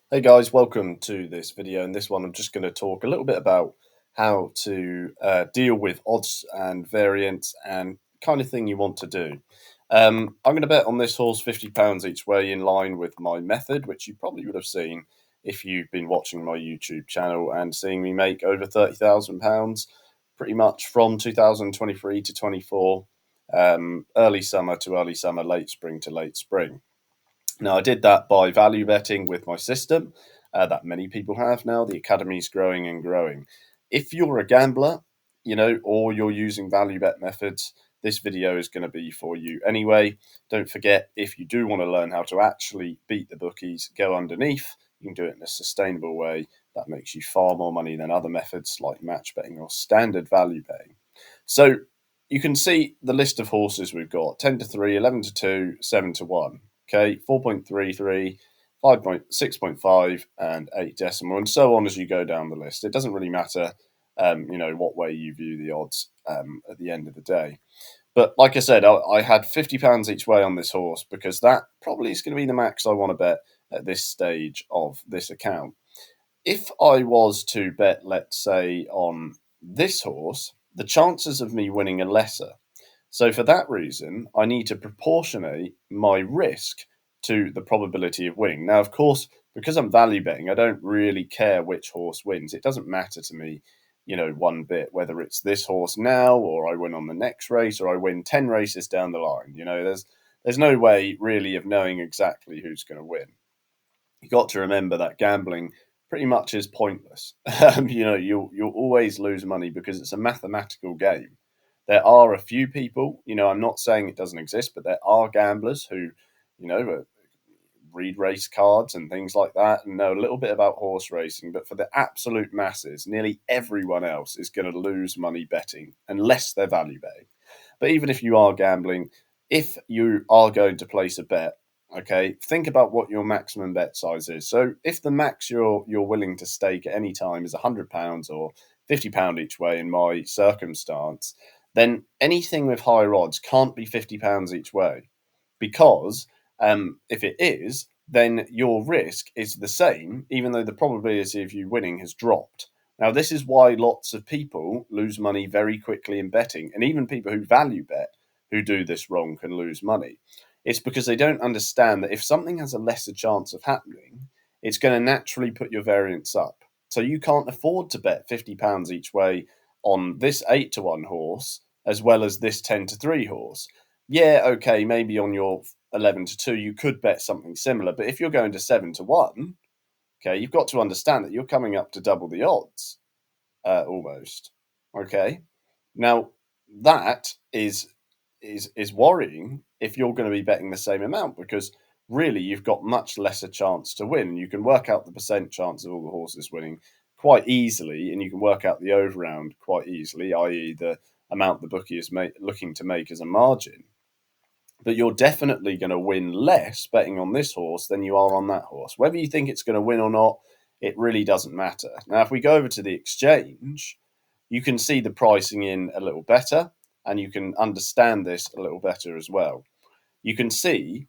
Hey guys, welcome to this video. In this one, I'm just going to talk a little bit about how to deal with odds and variance and kind of thing you want to do. I'm going to bet on this horse £50 each way in line with my method, which you probably would have seen if you've been watching my YouTube channel and seeing me make over £30,000 pretty much from 2023 to 24, early summer to early summer, late spring to late spring. Now, I did that by value betting with my system that many people have now. The academy's growing and growing. If you're a gambler, or you're using value bet methods, this video is going to be for you anyway. Don't forget, if you do want to learn how to actually beat the bookies, go underneath. You can do it in a sustainable way that makes you far more money than other methods like match betting or standard value betting. So you can see the list of horses we've got: 10 to 3, 11 to 2, 7 to 1. Okay, 4.33, 5.6.5, and 8 decimal, and so on as you go down the list. It doesn't really matter, what way you view the odds at the end of the day. But like I said, I had £50 each way on this horse because that probably is going to be the max I want to bet at this stage of this account. If I was to bet, let's say, on this horse, the chances of me winning are lesser. So for that reason, I need to proportionate my risk to the probability of winning. Now, of course, because I'm value betting, I don't really care which horse wins. It doesn't matter to me, one bit, whether it's this horse now or I win on the next race or I win 10 races down the line. There's no way really of knowing exactly who's going to win. You got to remember that gambling pretty much is pointless. You'll always lose money because it's a mathematical game. There are a few people, I'm not saying it doesn't exist, but there are gamblers who, read race cards and things like that and know a little bit about horse racing. But for the absolute masses, nearly everyone else is going to lose money betting unless they're value betting. But even if you are gambling, if you are going to place a bet, okay, think about what your maximum bet size is. So if the max you're willing to stake at any time is £100 or £50 each way in my circumstance, then anything with higher odds can't be £50 each way, because if it is, then your risk is the same, even though the probability of you winning has dropped. Now, this is why lots of people lose money very quickly in betting, and even people who value bet who do this wrong can lose money. It's because they don't understand that if something has a lesser chance of happening, it's going to naturally put your variance up. So you can't afford to bet £50 each way on this 8 to 1 horse as well as this 10 to 3 horse. Yeah, okay, maybe on your 11 to 2 you could bet something similar, but if you're going to 7 to 1, okay, you've got to understand that you're coming up to double the odds, almost. Okay, now that is worrying if you're going to be betting the same amount, because really you've got much lesser chance to win. You can work out the percent chance of all the horses winning quite easily, and you can work out the over round quite easily, i.e., the amount the bookie is looking to make as a margin. But you're definitely going to win less betting on this horse than you are on that horse. Whether you think it's going to win or not, it really doesn't matter. Now, if we go over to the exchange, you can see the pricing in a little better, and you can understand this a little better as well. You can see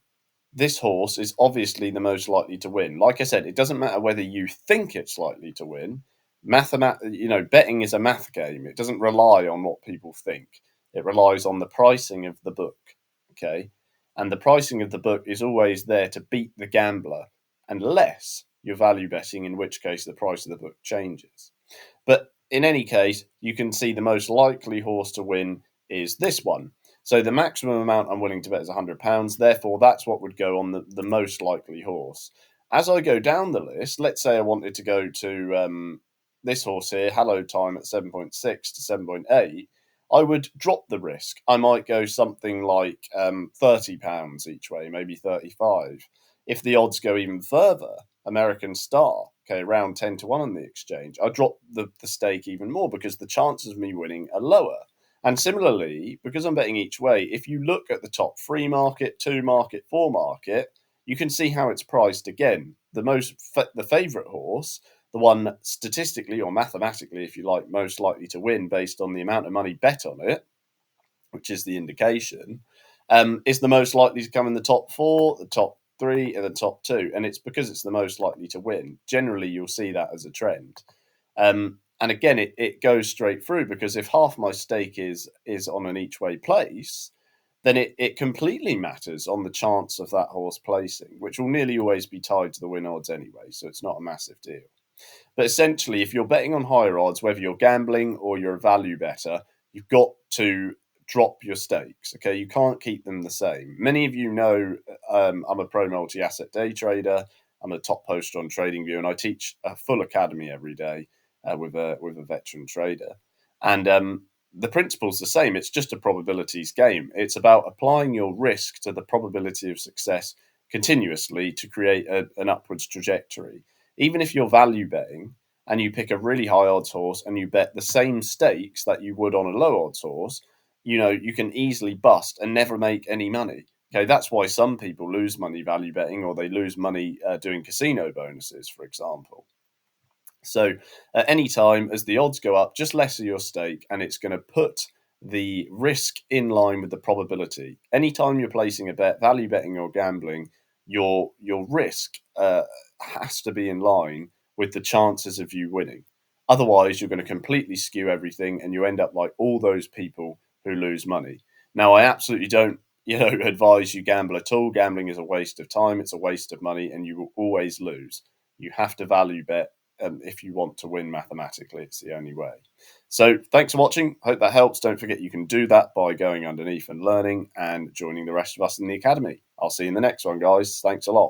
this horse is obviously the most likely to win. Like I said, it doesn't matter whether you think it's likely to win. Betting is a math game. It doesn't rely on what people think. It relies on the pricing of the book. Okay, and the pricing of the book is always there to beat the gambler, unless you're value betting, in which case the price of the book changes. But in any case, you can see the most likely horse to win is this one. So the maximum amount I'm willing to bet is £100. Therefore, that's what would go on the most likely horse. As I go down the list, let's say I wanted to go to this horse here, Hello Time, at 7.6 to 7.8. I would drop the risk. I might go something like £30 each way, maybe 35. If the odds go even further, American Star, okay, around 10 to 1 on the exchange, I drop the stake even more because the chances of me winning are lower. And similarly, because I'm betting each way, if you look at the top 3 market, 2 market, 4 market, you can see how it's priced again. The favourite horse, the one statistically or mathematically, if you like, most likely to win based on the amount of money bet on it, which is the indication, is the most likely to come in the top 4, the top three and the top two, and it's because it's the most likely to win. Generally, you'll see that as a trend. And again, it goes straight through, because if half my stake is on an each way place, then it completely matters on the chance of that horse placing, which will nearly always be tied to the win odds anyway. So it's not a massive deal. But essentially, if you're betting on higher odds, whether you're gambling or you're a value better, you've got to drop your stakes. Okay, you can't keep them the same. Many of you know I'm a pro multi-asset day trader. I'm a top poster on TradingView, and I teach a full academy every day with a veteran trader. And the principle's the same. It's just a probabilities game. It's about applying your risk to the probability of success continuously to create an upwards trajectory. Even if you're value betting and you pick a really high odds horse and you bet the same stakes that you would on a low odds horse, you can easily bust and never make any money. Okay, that's why some people lose money value betting, or they lose money doing casino bonuses, for example. So at any time, as the odds go up, just lesser your stake, and it's going to put the risk in line with the probability. Anytime you're placing a bet, value betting or gambling, your risk has to be in line with the chances of you winning. Otherwise, you're going to completely skew everything, and you end up like all those people who lose money. Now, I absolutely don't, advise you gamble at all. Gambling is a waste of time. It's a waste of money, and you will always lose. You have to value bet if you want to win mathematically. It's the only way. So thanks for watching. Hope that helps. Don't forget you can do that by going underneath and learning and joining the rest of us in the academy. I'll see you in the next one, guys. Thanks a lot.